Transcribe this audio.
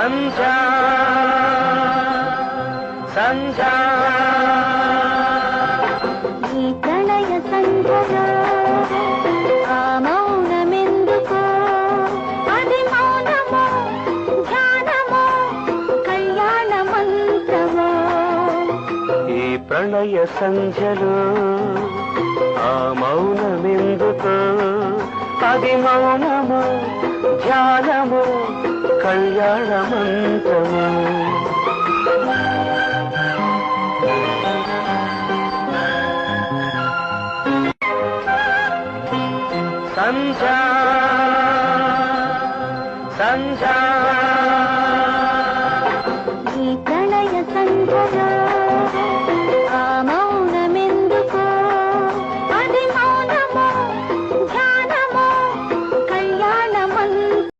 సంధ్యా సంధ్యా ఈ ప్రణయ సంధ్యలో ఆ మౌనమెందుకో అది మౌనమో ధ్యానమో కళ్యాణ మంత్రమో ఈ ప్రణయ సంధ్యలో ఆ మౌనమెందుకో అది మౌనమో ధ్యానమో కళ్యాణ మంత్రమో సంధ్యా సంధ్యా ఈ ప్రణయ సంధ్యలో